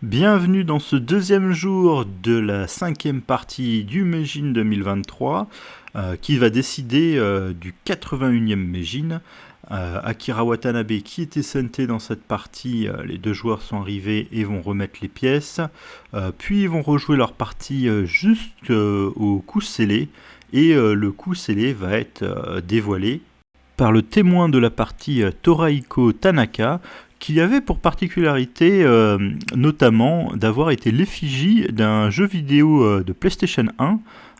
Bienvenue dans ce deuxième jour de la cinquième partie du Meijin 2023 qui va décider du 81e Meijin. Akira Watanabe qui était senté dans cette partie, les deux joueurs sont arrivés et vont remettre les pièces, puis ils vont rejouer leur partie jusqu'au coup scellé et le coup scellé va être dévoilé par le témoin de la partie Torahiko Tanaka, qui avait pour particularité notamment d'avoir été l'effigie d'un jeu vidéo de PlayStation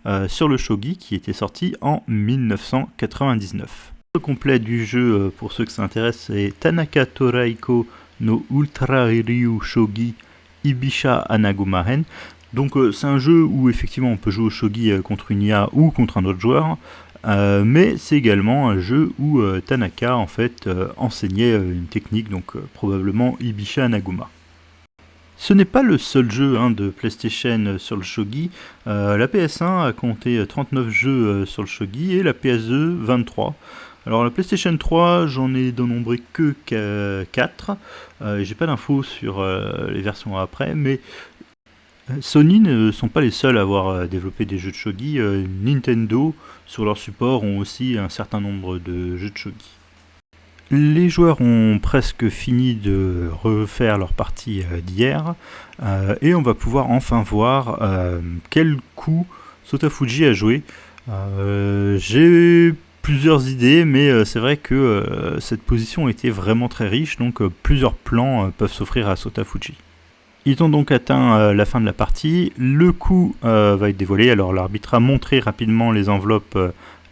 1 sur le shogi qui était sorti en 1999. Le complet du jeu, pour ceux que ça intéresse, c'est Tanaka Torahiko no Ultra Ryu Shogi Ibisha Anagumahen. Donc c'est un jeu où effectivement on peut jouer au shogi contre une IA ou contre un autre joueur. Mais c'est également un jeu où Tanaka en fait enseignait une technique, donc probablement Ibisha Anaguma. Ce n'est pas le seul jeu de PlayStation sur le shogi. La PS1 a compté 39 jeux sur le shogi et la PS2 23. Alors la PlayStation 3, j'en ai dénombré que 4. J'ai pas d'infos sur les versions après, mais Sony ne sont pas les seuls à avoir développé des jeux de shogi. Nintendo, sur leur support, ont aussi un certain nombre de jeux de shogi. Les joueurs ont presque fini de refaire leur partie d'hier, et on va pouvoir enfin voir quel coup Sotafuji a joué. J'ai plusieurs idées, mais c'est vrai que cette position était vraiment très riche, donc plusieurs plans peuvent s'offrir à Sotafuji. Ils ont donc atteint la fin de la partie, le coup va être dévoilé, alors l'arbitre a montré rapidement les enveloppes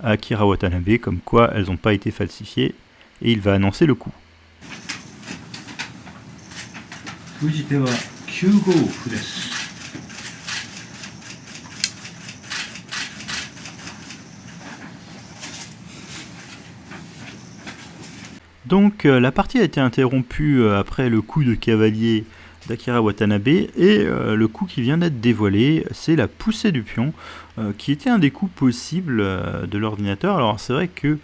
à Akira Watanabe, comme quoi elles n'ont pas été falsifiées, et il va annoncer le coup. Donc la partie a été interrompue après le coup de cavalier d'Akira Watanabe, et le coup qui vient d'être dévoilé, c'est la poussée du pion, qui était un des coups possibles de l'ordinateur. Alors c'est vrai que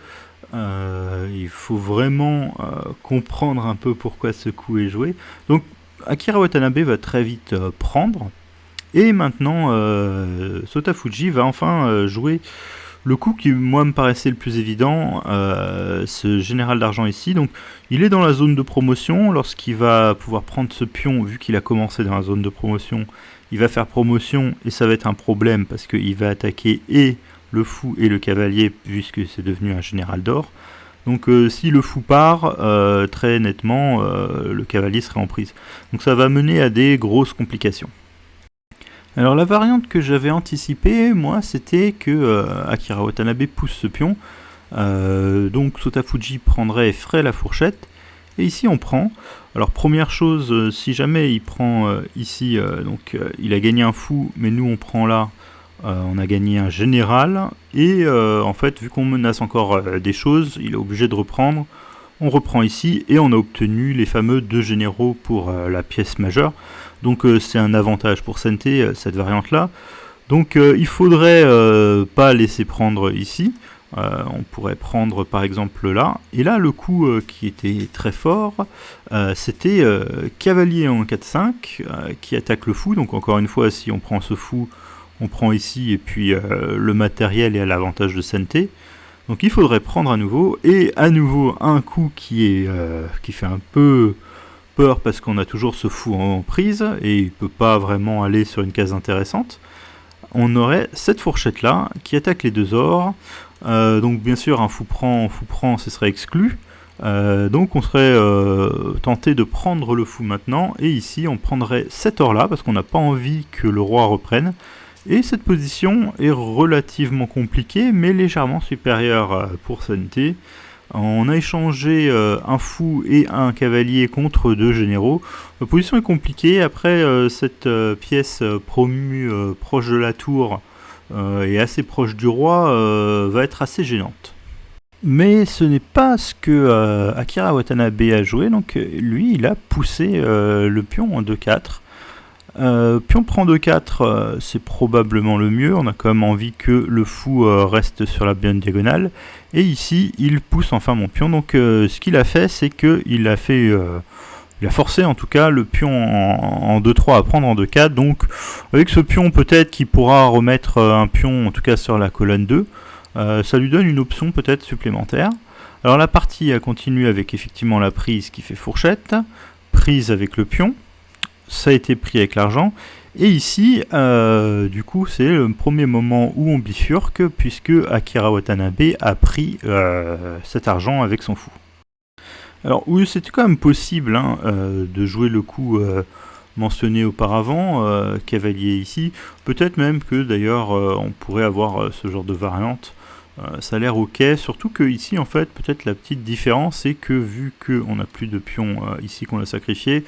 il faut vraiment comprendre un peu pourquoi ce coup est joué. Donc Akira Watanabe va très vite prendre, et maintenant Sotafuji va enfin jouer le coup qui, moi, me paraissait le plus évident, ce général d'argent ici. Donc, il est dans la zone de promotion. Lorsqu'il va pouvoir prendre ce pion, vu qu'il a commencé dans la zone de promotion, il va faire promotion, et ça va être un problème, parce qu'il va attaquer et le fou et le cavalier, puisque c'est devenu un général d'or. Donc, si le fou part, très nettement, le cavalier serait en prise. Donc, ça va mener à des grosses complications. Alors la variante que j'avais anticipée, moi, c'était que Akira Watanabe pousse ce pion, donc Sotafuji prendrait et ferait la fourchette, et ici on prend. Alors première chose, si jamais il prend ici, il a gagné un fou, mais nous on prend là, on a gagné un général, et en fait vu qu'on menace encore des choses, il est obligé de reprendre. On reprend ici, et on a obtenu les fameux 2 généraux pour la pièce majeure. Donc c'est un avantage pour Sente, cette variante-là. Donc il faudrait pas laisser prendre ici. On pourrait prendre par exemple là. Et là, le coup qui était très fort, c'était cavalier en 4-5 qui attaque le fou. Donc encore une fois, si on prend ce fou, on prend ici, et puis le matériel est à l'avantage de Sente. Donc il faudrait prendre à nouveau, et à nouveau un coup qui fait un peu peur, parce qu'on a toujours ce fou en prise, et il peut pas vraiment aller sur une case intéressante. On aurait cette fourchette là, qui attaque les 2 ors, donc bien sûr un fou prend, ce serait exclu, donc on serait tenté de prendre le fou maintenant, et ici on prendrait cet or là, parce qu'on n'a pas envie que le roi reprenne. Et cette position est relativement compliquée, mais légèrement supérieure pour Sente. On a échangé un fou et un cavalier contre 2 généraux. La position est compliquée. Après, cette pièce promue proche de la tour et assez proche du roi va être assez gênante. Mais ce n'est pas ce que Akira Watanabe a joué. Donc lui, il a poussé le pion en 2-4. Pion prend 2-4, c'est probablement le mieux. On a quand même envie que le fou reste sur la bonne diagonale. Et ici, il pousse enfin mon pion. Donc ce qu'il a fait, c'est qu'il a fait Il a forcé en tout cas le pion en 2-3 à prendre en 2-4, donc avec ce pion peut-être qu'il pourra remettre un pion en tout cas sur la colonne 2, ça lui donne une option peut-être supplémentaire. Alors la partie a continué avec effectivement la prise qui fait fourchette, prise avec le pion, ça a été pris avec l'argent, et ici du coup c'est le premier moment où on bifurque puisque Akira Watanabe a pris cet argent avec son fou. Alors oui, c'était quand même possible de jouer le coup mentionné auparavant, cavalier ici. Peut-être même que d'ailleurs on pourrait avoir ce genre de variante. Ça a l'air ok, surtout que ici en fait peut-être la petite différence c'est que vu qu'on n'a plus de pion ici qu'on a sacrifié,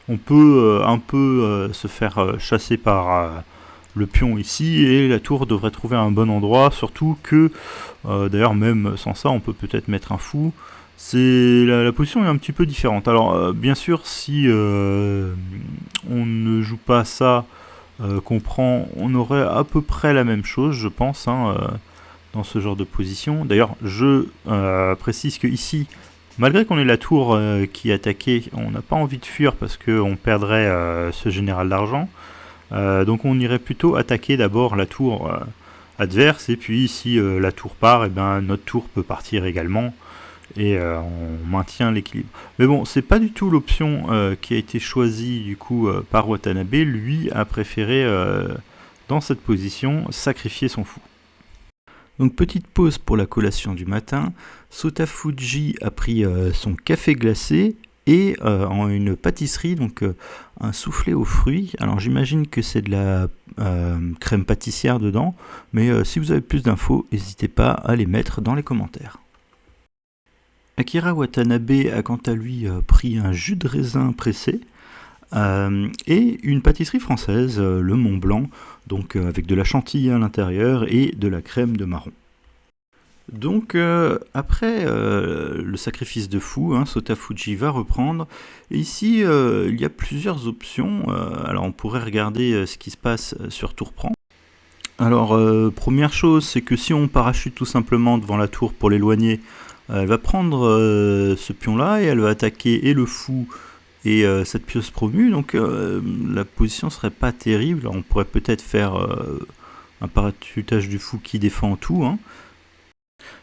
on peut un peu se faire chasser par le pion ici et la tour devrait trouver un bon endroit, surtout que d'ailleurs même sans ça on peut peut-être mettre un fou. La position est un petit peu différente. Alors bien sûr si on ne joue pas ça qu'on prend, on aurait à peu près la même chose je pense dans ce genre de position. D'ailleurs je précise que ici, malgré qu'on ait la tour qui est attaquée, on n'a pas envie de fuir parce qu'on perdrait ce général d'argent. Donc on irait plutôt attaquer d'abord la tour adverse et puis si la tour part, et ben notre tour peut partir également. Et on maintient l'équilibre. Mais bon, c'est pas du tout l'option qui a été choisie du coup par Watanabe. Lui a préféré, dans cette position, sacrifier son fou. Donc petite pause pour la collation du matin. Sotafuji a pris son café glacé et en une pâtisserie, donc un soufflé aux fruits. Alors j'imagine que c'est de la crème pâtissière dedans, mais si vous avez plus d'infos, n'hésitez pas à les mettre dans les commentaires. Akira Watanabe a quant à lui pris un jus de raisin pressé et une pâtisserie française, le Mont Blanc, donc avec de la chantilly à l'intérieur et de la crème de marron. Donc après le sacrifice de fou, Sotafuji va reprendre. Et ici il y a plusieurs options. Alors on pourrait regarder ce qui se passe sur tour prend. Alors première chose, c'est que si on parachute tout simplement devant la tour pour l'éloigner, elle va prendre ce pion-là et elle va attaquer et le fou et cette pieuse promue. Donc la position serait pas terrible. On pourrait peut-être faire un parachutage du fou qui défend tout.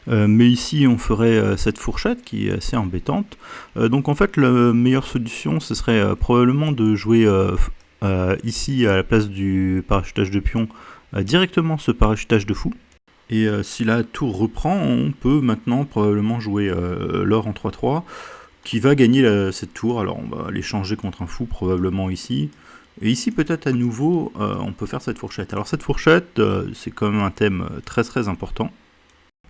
Mais ici on ferait cette fourchette qui est assez embêtante. Donc en fait la meilleure solution ce serait probablement de jouer ici à la place du parachutage de pion directement ce parachutage de fou. Et si la tour reprend, on peut maintenant probablement jouer l'or en 3-3, qui va gagner cette tour. Alors on va l'échanger contre un fou probablement ici. Et ici peut-être à nouveau, on peut faire cette fourchette. Alors cette fourchette, c'est quand même un thème très très important.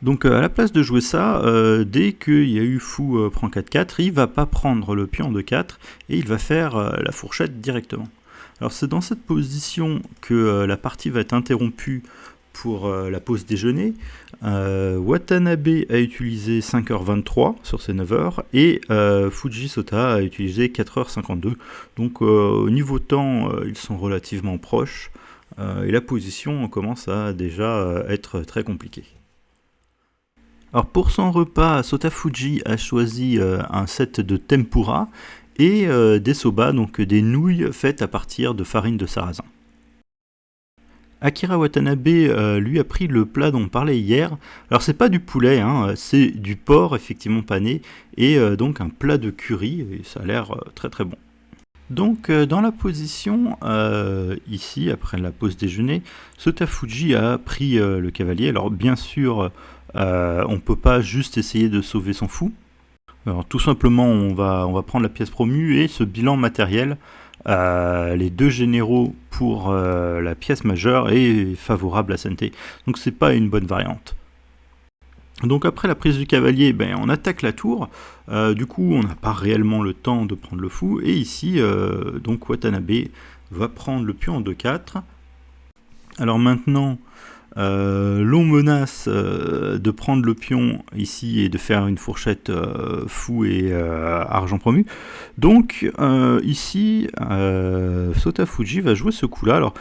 Donc à la place de jouer ça, dès qu'il y a eu fou prend 4-4, il va pas prendre le pion de 4 et il va faire la fourchette directement. Alors c'est dans cette position que la partie va être interrompue pour la pause déjeuner. Watanabe a utilisé 5h23 sur ses 9h et Fujisota a utilisé 4h52. Donc au niveau temps, ils sont relativement proches et la position commence à déjà être très compliquée. Alors pour son repas, Sotafuji a choisi un set de tempura et des soba, donc des nouilles faites à partir de farine de sarrasin. Akira Watanabe lui a pris le plat dont on parlait hier. Alors c'est pas du poulet, c'est du porc effectivement pané et donc un plat de curry et ça a l'air très très bon. Donc dans la position ici après la pause déjeuner, Sotafuji a pris le cavalier. Alors bien sûr on peut pas juste essayer de sauver son fou. Alors tout simplement on va prendre la pièce promue et ce bilan matériel. Les deux généraux pour la pièce majeure est favorable à Sente. Donc c'est pas une bonne variante. Donc après la prise du cavalier, on attaque la tour. Du coup on n'a pas réellement le temps de prendre le fou. Et ici donc Watanabe va prendre le pion en 2-4. Alors maintenant l'on menace de prendre le pion ici et de faire une fourchette fou et argent promu. Donc ici Sotafuji va jouer ce coup là. Alors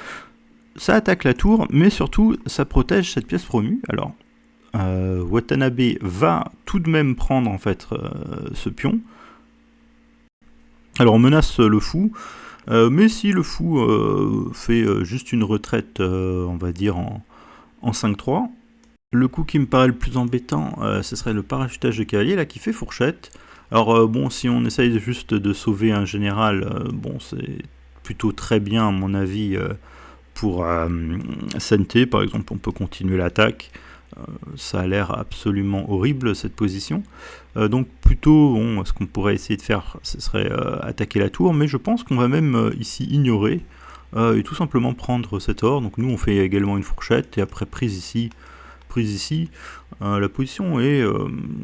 ça attaque la tour mais surtout ça protège cette pièce promue. Alors Watanabe va tout de même prendre en fait ce pion. Alors on menace le fou, mais si le fou fait juste une retraite, on va dire en 5-3, le coup qui me paraît le plus embêtant, ce serait le parachutage de cavalier là qui fait fourchette. Alors bon, si on essaye juste de sauver un général, bon c'est plutôt très bien à mon avis pour Sente par exemple, on peut continuer l'attaque. Ça a l'air absolument horrible cette position. Donc plutôt, bon, ce qu'on pourrait essayer de faire, ce serait attaquer la tour, mais je pense qu'on va même ici ignorer et tout simplement prendre cet or. Donc nous on fait également une fourchette et après prise ici. La position est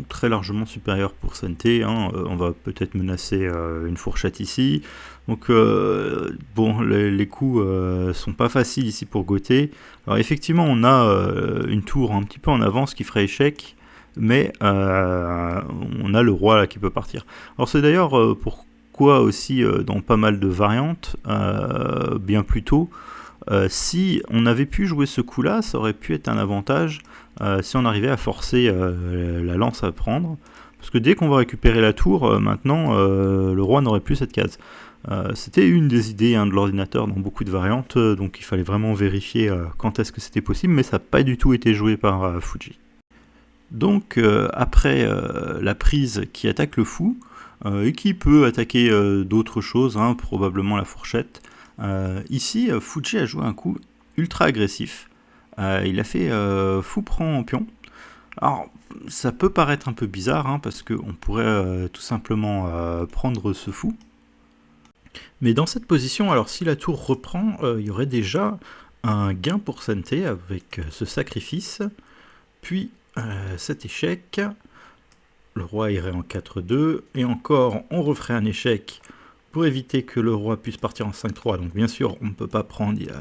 très largement supérieure pour Sente, hein. On va peut-être menacer une fourchette ici. Donc bon, les coups sont pas faciles ici pour Gauthier. Alors effectivement, on a une tour un petit peu en avance qui ferait échec, mais on a le roi là qui peut partir. Alors c'est d'ailleurs pourquoi aussi dans pas mal de variantes, bien plus tôt, si on avait pu jouer ce coup-là, ça aurait pu être un avantage si on arrivait à forcer la lance à prendre. Parce que dès qu'on va récupérer la tour, maintenant, le roi n'aurait plus cette case. C'était une des idées de l'ordinateur dans beaucoup de variantes, donc il fallait vraiment vérifier quand est-ce que c'était possible, mais ça n'a pas du tout été joué par Fuji. Donc après la prise qui attaque le fou, et qui peut attaquer d'autres choses, hein, probablement la fourchette, ici Fuji a joué un coup ultra agressif. Il a fait fou prend en pion. Alors ça peut paraître un peu bizarre, hein, parce qu'on pourrait tout simplement prendre ce fou. Mais dans cette position, alors si la tour reprend, il y aurait déjà un gain pour Sente avec ce sacrifice, puis cet échec, le roi irait en 4-2, et encore on referait un échec pour éviter que le roi puisse partir en 5-3, donc bien sûr on ne peut pas prendre, il y a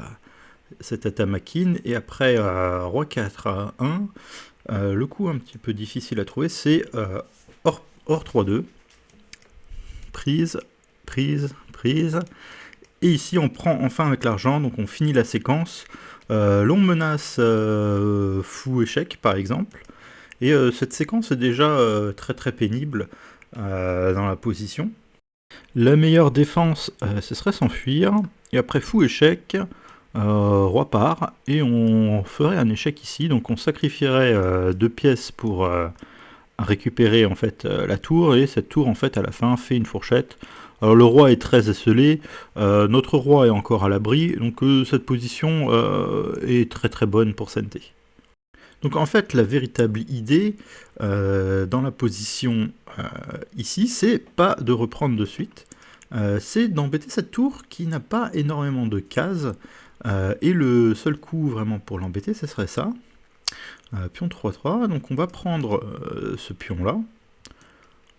cette atamakine, et après roi 4 à 1, le coup un petit peu difficile à trouver, c'est or 3-2, prise, et ici on prend enfin avec l'argent, donc on finit la séquence. L'on menace fou échec par exemple, et cette séquence est déjà très très pénible dans la position. La meilleure défense ce serait s'enfuir, et après fou échec, roi part, et on ferait un échec ici, donc on sacrifierait 2 pièces pour récupérer en fait la tour, et cette tour en fait à la fin fait une fourchette. Alors le roi est très esselé, notre roi est encore à l'abri, donc cette position est très très bonne pour Sente. Donc en fait la véritable idée dans la position ici, c'est pas de reprendre de suite, c'est d'embêter cette tour qui n'a pas énormément de cases, et le seul coup vraiment pour l'embêter, ce serait ça. Pion 3-3, donc on va prendre ce pion là,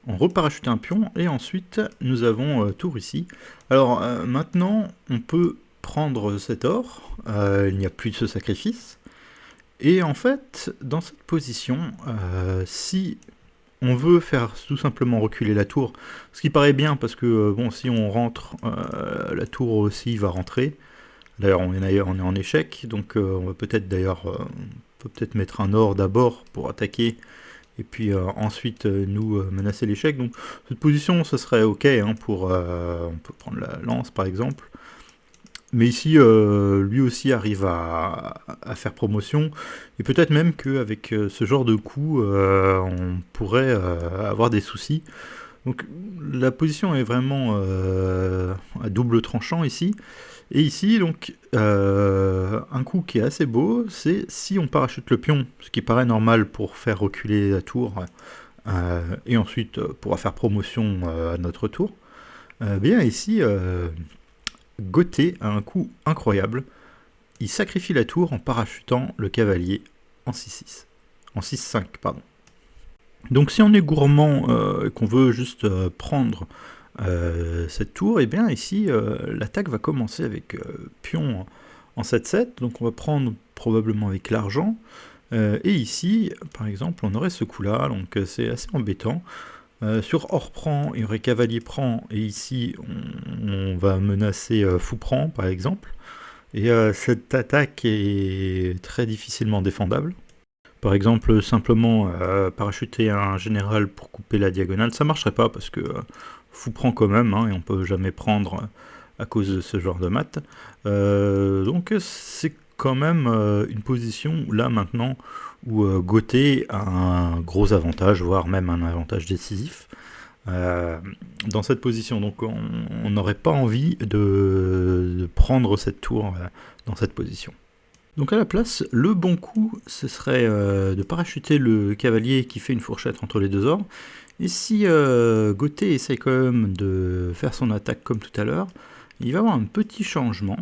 on reparachuter un pion, et ensuite nous avons tour ici. Alors maintenant on peut prendre cet or, il n'y a plus de ce sacrifice, et en fait dans cette position, si on veut faire tout simplement reculer la tour, ce qui paraît bien parce que bon, si on rentre, la tour aussi va rentrer. D'ailleurs on est en échec, donc on va peut-être d'ailleurs peut peut-être mettre un or d'abord pour attaquer, et puis ensuite nous menacer l'échec. Donc cette position ce serait ok, hein, pour on peut prendre la lance par exemple, mais ici lui aussi arrive à faire promotion, et peut-être même qu'avec ce genre de coup on pourrait avoir des soucis. Donc la position est vraiment à double tranchant ici. Et ici, donc, un coup qui est assez beau, c'est si on parachute le pion, ce qui paraît normal pour faire reculer la tour, et ensuite pourra faire promotion à notre tour. Bien ici, Gauthier a un coup incroyable. Il sacrifie la tour en parachutant le cavalier en 6-6. En 6-5, pardon. Donc si on est gourmand et qu'on veut juste prendre cette tour, et bien ici l'attaque va commencer avec pion en 7-7, donc on va prendre probablement avec l'argent, et ici par exemple on aurait ce coup là, donc c'est assez embêtant. Sur or prend, il y aurait cavalier prend, et ici on va menacer fou prend par exemple, et cette attaque est très difficilement défendable. Par exemple, simplement parachuter un général pour couper la diagonale, ça marcherait pas parce que fou prend quand même, hein, et on peut jamais prendre à cause de ce genre de mat. Donc c'est quand même une position là maintenant où Gauthier a un gros avantage, voire même un avantage décisif dans cette position. Donc on n'aurait pas envie de prendre cette tour dans cette position. Donc à la place, le bon coup, ce serait de parachuter le cavalier qui fait une fourchette entre les deux ordres. Et si Gauthier essaye quand même de faire son attaque comme tout à l'heure, il va y avoir un petit changement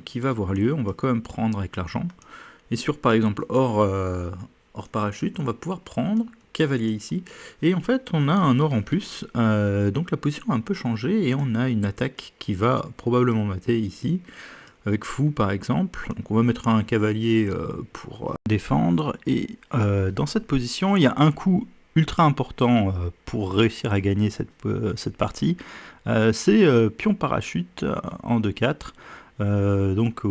qui va avoir lieu. On va quand même prendre avec l'argent. Et sur par exemple hors parachute, on va pouvoir prendre cavalier ici. Et en fait, on a un or en plus. Donc la position a un peu changé et on a une attaque qui va probablement mater ici. Avec fou par exemple, donc on va mettre un cavalier pour défendre, et dans cette position, il y a un coup ultra important pour réussir à gagner cette partie, c'est pion parachute en 2-4, donc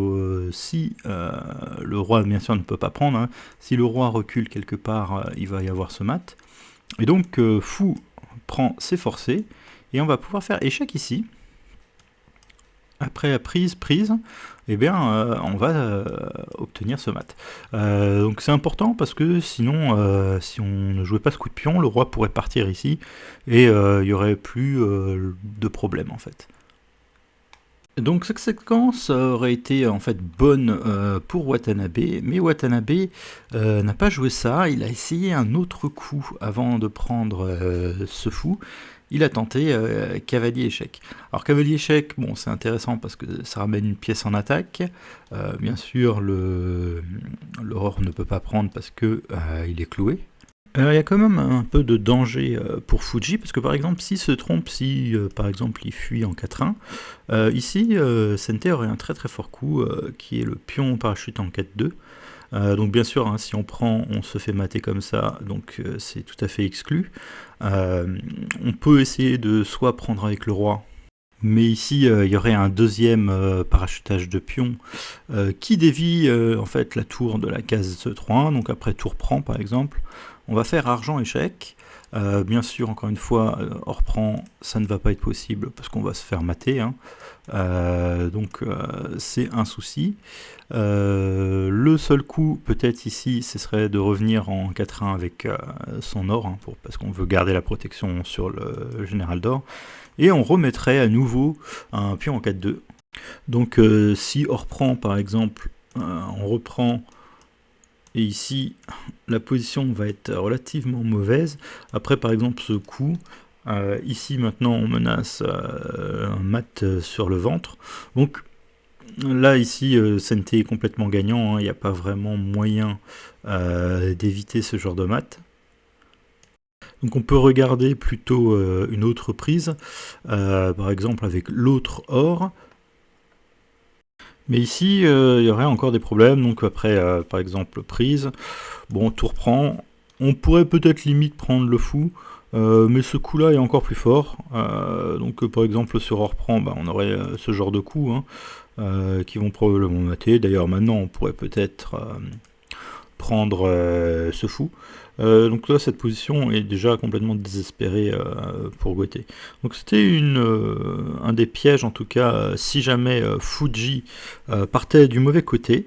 si le roi bien sûr ne peut pas prendre, hein, si le roi recule quelque part, il va y avoir ce mat, et donc fou prend ses forcés, et on va pouvoir faire échec ici. Après prise, eh bien, on va obtenir ce mat. Donc c'est important parce que sinon, si on ne jouait pas ce coup de pion, le roi pourrait partir ici et il n'y aurait plus de problème en fait. Donc cette séquence aurait été en fait bonne pour Watanabe, mais Watanabe n'a pas joué ça, il a essayé un autre coup avant de prendre ce fou. Il a tenté cavalier échec. Alors cavalier échec, bon c'est intéressant parce que ça ramène une pièce en attaque. Bien sûr l'aurore ne peut pas prendre parce que il est cloué. Alors il y a quand même un peu de danger pour Fuji, parce que par exemple s'il se trompe, si par exemple il fuit en 4-1, ici Sente aurait un très très fort coup qui est le pion parachute en 4-2. Donc bien sûr, hein, si on prend, on se fait mater comme ça, donc c'est tout à fait exclu. On peut essayer de soit prendre avec le roi, mais ici il y aurait un deuxième parachutage de pion qui dévie en fait la tour de la case 3-1, donc après tour prend par exemple. On va faire argent échec. Bien sûr, encore une fois, hors prend, ça ne va pas être possible parce qu'on va se faire mater, hein. Donc c'est un souci. Le seul coup, peut-être ici, ce serait de revenir en 4-1 avec son or, hein, parce qu'on veut garder la protection sur le général d'or. Et on remettrait à nouveau un pion en 4-2. Donc si hors prend, par exemple, on reprend. Et ici, la position va être relativement mauvaise. Après, par exemple, ce coup, ici maintenant, on menace un mat sur le ventre. Donc là, ici, Sente est complètement gagnant. Il n'y a pas vraiment moyen d'éviter ce genre de mat. Donc on peut regarder plutôt une autre prise, par exemple avec l'autre or. Mais ici, il y aurait encore des problèmes, donc après, par exemple, prise, bon, tour prend, on pourrait peut-être limite prendre le fou, mais ce coup-là est encore plus fort, donc par exemple, sur or prend, bah, on aurait ce genre de coups, hein, qui vont probablement mater. D'ailleurs, maintenant, on pourrait peut-être prendre ce fou. Donc là, cette position est déjà complètement désespérée pour Gauthier. Donc c'était un des pièges, en tout cas, si jamais Fuji partait du mauvais côté,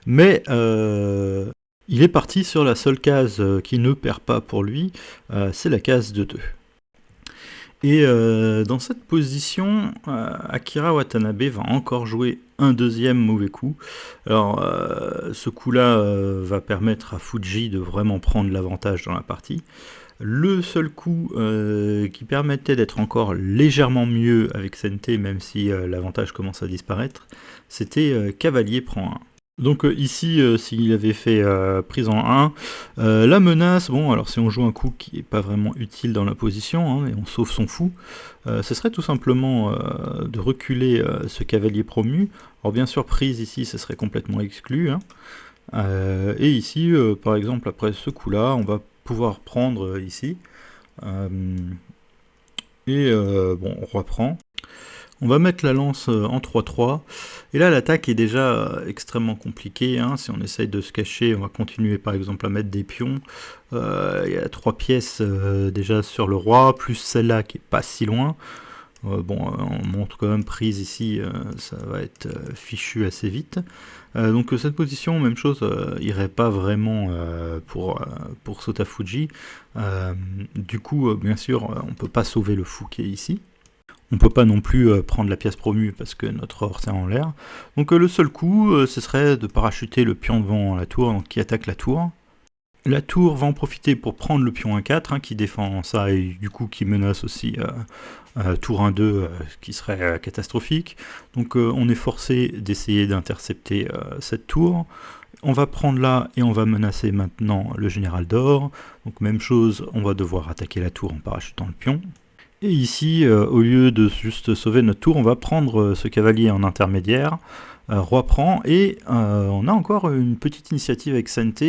mais il est parti sur la seule case qui ne perd pas pour lui, c'est la case de 2. Et dans cette position, Akira Watanabe va encore jouer un deuxième mauvais coup. Alors ce coup-là va permettre à Fuji de vraiment prendre l'avantage dans la partie. Le seul coup qui permettait d'être encore légèrement mieux avec Sente, même si l'avantage commence à disparaître, c'était cavalier prend 1. Donc ici, s'il avait fait prise en 1, la menace, bon, alors si on joue un coup qui n'est pas vraiment utile dans la position, hein, et on sauve son fou, ce serait tout simplement de reculer ce cavalier promu. Alors bien sûr, prise ici, ce serait complètement exclu, hein. Et ici, par exemple, après ce coup-là, on va pouvoir prendre ici, et bon, on reprend. On va mettre la lance en 3-3, et là l'attaque est déjà extrêmement compliquée, hein. Si on essaye de se cacher, on va continuer par exemple à mettre des pions. Il y a 3 pièces déjà sur le roi, plus celle-là qui est pas si loin. On montre quand même prise ici, ça va être fichu assez vite. Donc cette position, même chose, irait pas vraiment pour Sotafuji. Du coup, bien sûr, on peut pas sauver le fou qui est ici. On peut pas non plus prendre la pièce promue parce que notre or c'est en l'air. Donc le seul coup, ce serait de parachuter le pion devant la tour, donc qui attaque la tour. La tour va en profiter pour prendre le pion 1-4, hein, qui défend ça et du coup qui menace aussi tour 1-2, qui serait catastrophique. Donc on est forcé d'essayer d'intercepter cette tour. On va prendre là et on va menacer maintenant le général d'or. Donc même chose, on va devoir attaquer la tour en parachutant le pion. Et ici, au lieu de juste sauver notre tour, on va prendre ce cavalier en intermédiaire. Roi prend, et on a encore une petite initiative avec Sente,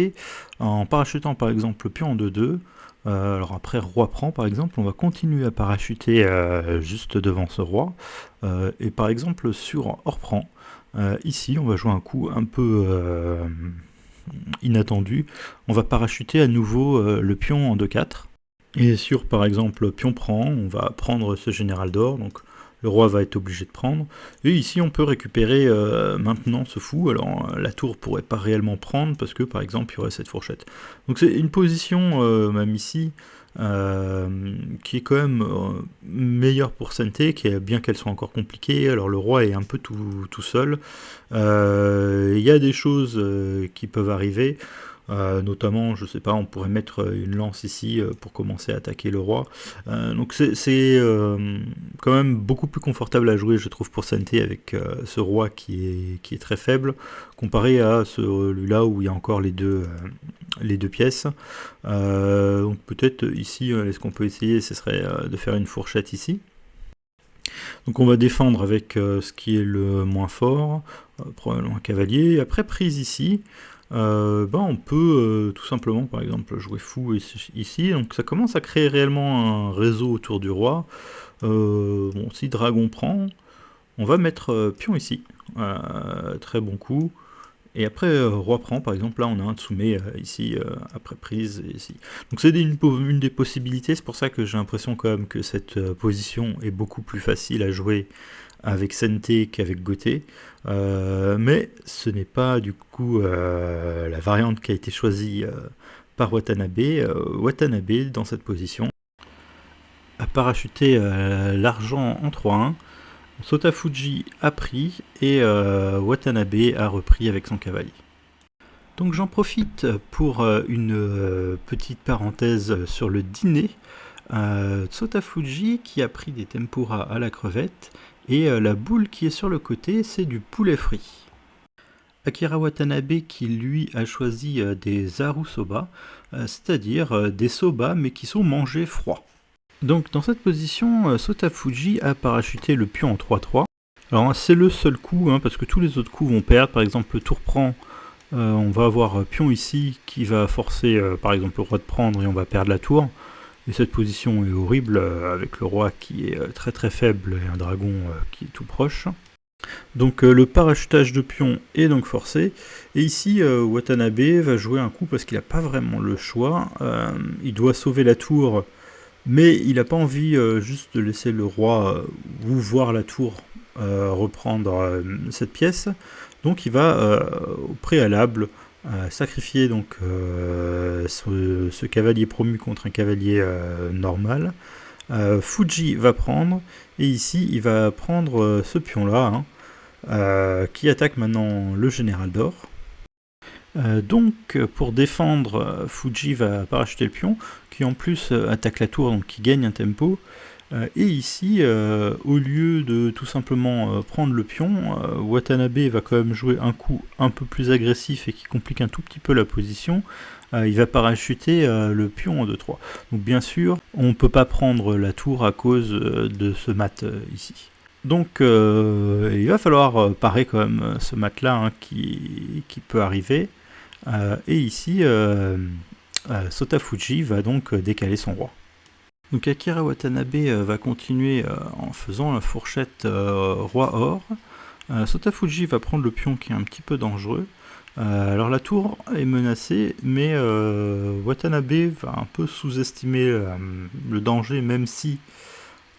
en parachutant par exemple le pion en 2-2. Alors après roi prend par exemple, on va continuer à parachuter juste devant ce roi. Et par exemple sur or prend, ici on va jouer un coup un peu inattendu. On va parachuter à nouveau le pion en 2-4. Et sur par exemple pion prend, on va prendre ce général d'or, donc le roi va être obligé de prendre. Et ici on peut récupérer maintenant ce fou, alors la tour pourrait pas réellement prendre parce que par exemple il y aurait cette fourchette. Donc c'est une position même ici qui est quand même meilleure pour Sente, qui est, bien qu'elle soit encore compliquée. Alors le roi est un peu tout seul. Il y a des choses qui peuvent arriver. Notamment, je sais pas, on pourrait mettre une lance ici pour commencer à attaquer le roi. Donc c'est quand même beaucoup plus confortable à jouer, je trouve, pour Sente avec ce roi qui est très faible, comparé à celui-là où il y a encore les deux pièces. Donc peut-être ici, ce qu'on peut essayer, ce serait de faire une fourchette ici. Donc on va défendre avec ce qui est le moins fort, probablement un cavalier. Après prise ici, on peut tout simplement par exemple jouer fou ici, donc ça commence à créer réellement un réseau autour du roi. Si dragon prend, on va mettre pion ici, très bon coup. Et après roi prend par exemple, là on a un Tsume ici, après prise ici. Donc c'est une des possibilités, c'est pour ça que j'ai l'impression quand même que cette position est beaucoup plus facile à jouer avec Sente qu'avec Goté, mais ce n'est pas du coup la variante qui a été choisie par Watanabe. Watanabe, dans cette position, a parachuté l'argent en 3-1, Sotafuji a pris, et Watanabe a repris avec son cavalier. Donc j'en profite pour une petite parenthèse sur le dîner. Sotafuji qui a pris des tempura à la crevette, et la boule qui est sur le côté, c'est du poulet frit. Akira Watanabe qui lui a choisi des aru soba, c'est-à-dire des soba mais qui sont mangés froids. Donc dans cette position, Sotafuji a parachuté le pion en 3-3. Alors c'est le seul coup, parce que tous les autres coups vont perdre. Par exemple le tour prend, on va avoir pion ici qui va forcer par exemple le roi de prendre, et on va perdre la tour. Et cette position est horrible avec le roi qui est très très faible et un dragon qui est tout proche. Donc le parachutage de pion est donc forcé. Et ici Watanabe va jouer un coup parce qu'il n'a pas vraiment le choix. Il doit sauver la tour, mais il n'a pas envie juste de laisser le roi ou voir la tour reprendre cette pièce. Donc il va au préalable sacrifier donc ce cavalier promu contre un cavalier normal. Fuji va prendre, et ici il va prendre ce pion là, qui attaque maintenant le général d'or. Donc pour défendre, Fuji va parachuter le pion, qui en plus attaque la tour, donc qui gagne un tempo. Et ici, au lieu de tout simplement prendre le pion, Watanabe va quand même jouer un coup un peu plus agressif et qui complique un tout petit peu la position. Il va parachuter le pion en 2-3. Donc bien sûr, on ne peut pas prendre la tour à cause de ce mat ici. Donc il va falloir parer quand même ce mat-là qui peut arriver. Et ici, Sotafuji va donc décaler son roi. Donc Akira Watanabe va continuer en faisant la fourchette roi or. Sotafuji va prendre le pion qui est un petit peu dangereux. Alors la tour est menacée, mais Watanabe va un peu sous-estimer le danger, même si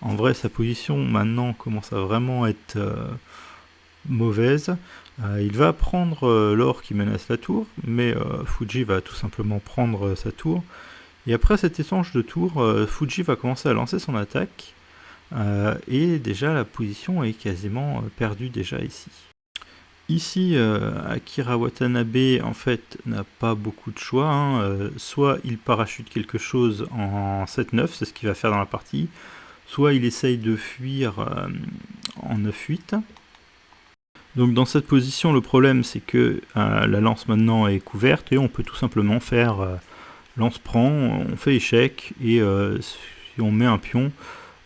en vrai sa position maintenant commence à vraiment être mauvaise. Il va prendre l'or qui menace la tour, mais Fuji va tout simplement prendre sa tour. Et après cet échange de tours, Fuji va commencer à lancer son attaque. Et déjà la position est quasiment perdue déjà ici. Ici, Akira Watanabe en fait n'a pas beaucoup de choix, hein. Soit il parachute quelque chose en 7-9, c'est ce qu'il va faire dans la partie, soit il essaye de fuir en 9-8. Donc dans cette position, le problème c'est que la lance maintenant est couverte et on peut tout simplement faire lance prend, on fait échec et si on met un pion,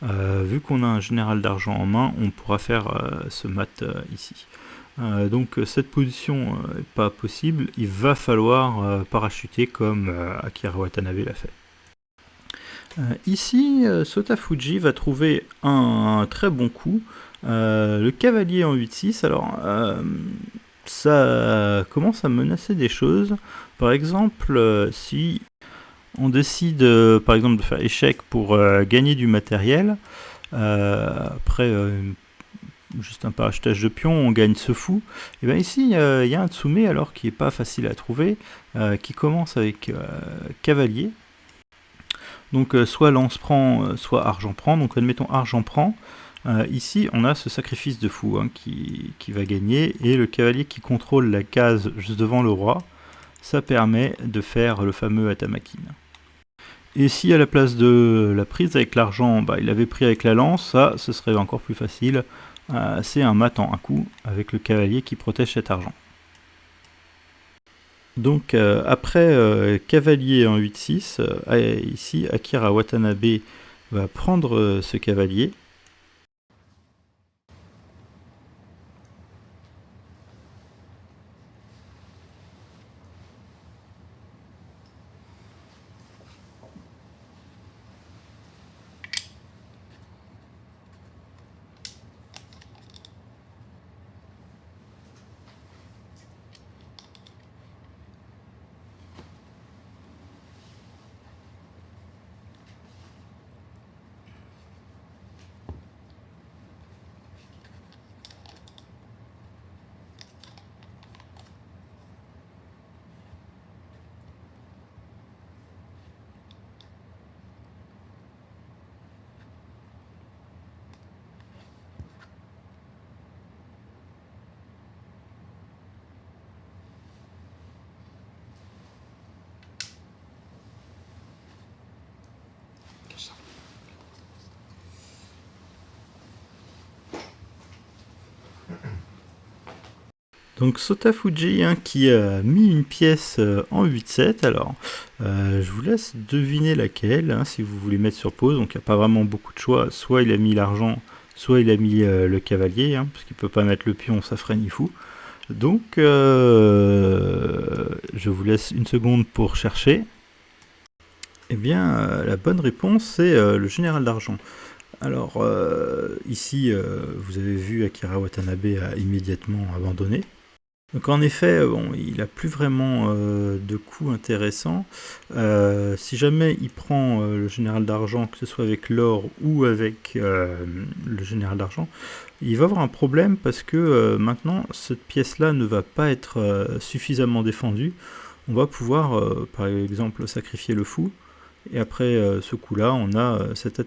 vu qu'on a un général d'argent en main, on pourra faire ce mat ici. Donc cette position n'est pas possible, il va falloir parachuter comme Akira Watanabe l'a fait. Ici, Sotafuji va trouver un très bon coup, le cavalier en 8-6. Alors ça commence à menacer des choses. Par exemple, si on décide par exemple de faire échec pour gagner du matériel, après juste un parachutage de pion, on gagne ce fou. Et bien ici, il y a un Tsume alors qui n'est pas facile à trouver, qui commence avec cavalier. Donc soit lance prend, soit argent prend. Donc admettons argent prend. Ici, on a ce sacrifice de fou hein, qui va gagner. Et le cavalier qui contrôle la case juste devant le roi, ça permet de faire le fameux Atamakin. Et si à la place de la prise avec l'argent, bah, il avait pris avec la lance, ça, ce serait encore plus facile. C'est un mat en un coup avec le cavalier qui protège cet argent. Donc après cavalier en 8-6, ici Akira Watanabe va prendre ce cavalier. Donc Sotafuji hein, qui a mis une pièce en 8-7, alors je vous laisse deviner laquelle, hein, si vous voulez mettre sur pause, donc il n'y a pas vraiment beaucoup de choix, soit il a mis l'argent, soit il a mis le cavalier, hein, parce qu'il ne peut pas mettre le pion, ça ferait ni fou. Donc je vous laisse une seconde pour chercher. Eh bien la bonne réponse c'est le général d'argent. Alors ici vous avez vu Akira Watanabe a immédiatement abandonné. Donc en effet, bon, il n'a plus vraiment de coups intéressants. Si jamais il prend le général d'argent, que ce soit avec l'or ou avec le général d'argent, il va avoir un problème parce que maintenant, cette pièce-là ne va pas être suffisamment défendue. On va pouvoir, par exemple, sacrifier le fou. Et après ce coup-là, on a cet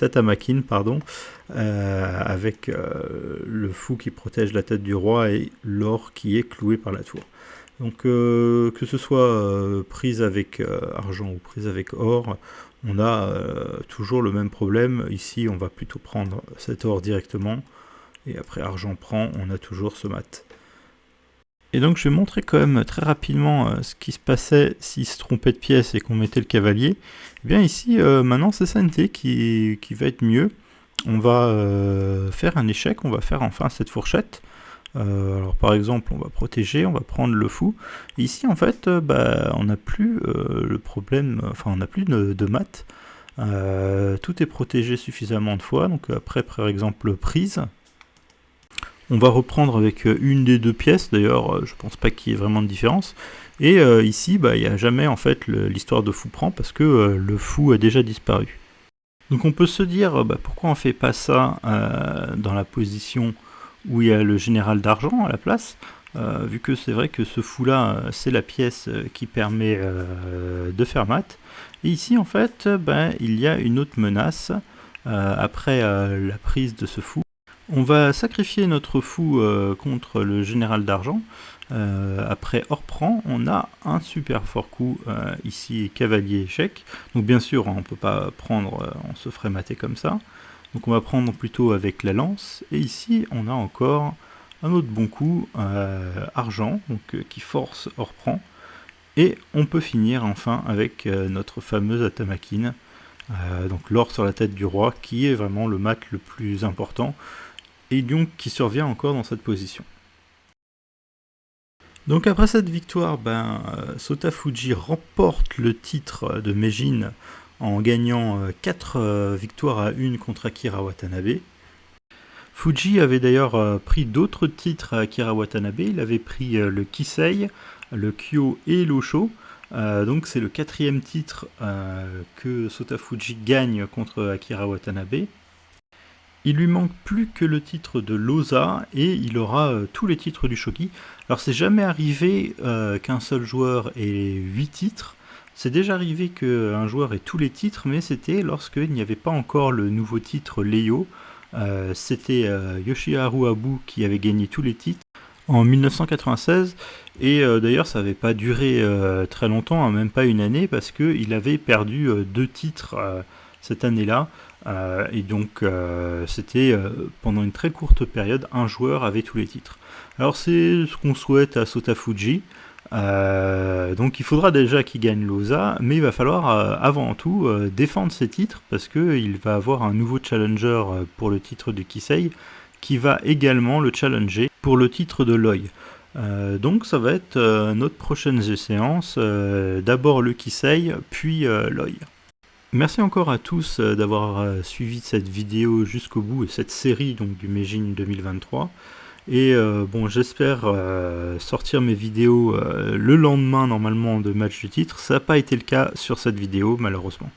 Atamakin, pardon, avec le fou qui protège la tête du roi et l'or qui est cloué par la tour. Donc que ce soit prise avec argent ou prise avec or, on a toujours le même problème. Ici, on va plutôt prendre cet or directement, et après argent prend, on a toujours ce mat. Et donc je vais montrer quand même très rapidement ce qui se passait s'il se trompait de pièce et qu'on mettait le cavalier. Et bien ici, maintenant c'est Sante qui va être mieux. On va faire un échec, on va faire enfin cette fourchette. Alors par exemple, on va protéger, on va prendre le fou. Et ici en fait, on n'a plus le problème, enfin on n'a plus de maths. Tout est protégé suffisamment de fois, donc après par exemple prise. On va reprendre avec une des deux pièces, d'ailleurs je pense pas qu'il y ait vraiment de différence. Et ici, il n'y a jamais en fait l'histoire de fou prend parce que le fou a déjà disparu. Donc on peut se dire pourquoi on fait pas ça dans la position où il y a le général d'argent à la place, vu que c'est vrai que ce fou là c'est la pièce qui permet de faire mat. Et ici en fait il y a une autre menace après la prise de ce fou. On va sacrifier notre fou contre le général d'argent. Après hors prend, on a un super fort coup ici, cavalier échec. Donc bien sûr, on ne peut pas prendre, on se ferait mater comme ça. Donc on va prendre plutôt avec la lance. Et ici, on a encore un autre bon coup, argent, donc, qui force hors prend. Et on peut finir enfin avec notre fameuse Atamakine. Donc l'or sur la tête du roi, qui est vraiment le mat le plus important. Et donc qui survient encore dans cette position. Donc après cette victoire, Sota Fuji remporte le titre de Meijin en gagnant 4 victoires à 1 contre Akira Watanabe. Fuji avait d'ailleurs pris d'autres titres à Akira Watanabe, il avait pris le Kisei, le Kyo et l'Osho. Donc c'est le 4e titre que Sota Fuji gagne contre Akira Watanabe. Il lui manque plus que le titre de l'Osa et il aura tous les titres du Shogi. Alors c'est jamais arrivé qu'un seul joueur ait 8 titres. C'est déjà arrivé qu'un joueur ait tous les titres, mais c'était lorsqu'il n'y avait pas encore le nouveau titre Leio. C'était Yoshiharu Abu qui avait gagné tous les titres en 1996. Et d'ailleurs ça n'avait pas duré très longtemps, hein, même pas une année, parce qu'il avait perdu 2 titres cette année-là. Et donc c'était pendant une très courte période, un joueur avait tous les titres. Alors c'est ce qu'on souhaite à Sota Fuji. Donc il faudra déjà qu'il gagne l'Osa, mais il va falloir avant tout défendre ses titres parce qu'il va avoir un nouveau challenger pour le titre du Kisei qui va également le challenger pour le titre de l'Oi. Donc ça va être notre prochaine séance, d'abord le Kisei, puis l'Oi. Merci encore à tous d'avoir suivi cette vidéo jusqu'au bout et cette série donc, du Meijin 2023. Et j'espère sortir mes vidéos le lendemain normalement de match du titre. Ça n'a pas été le cas sur cette vidéo malheureusement.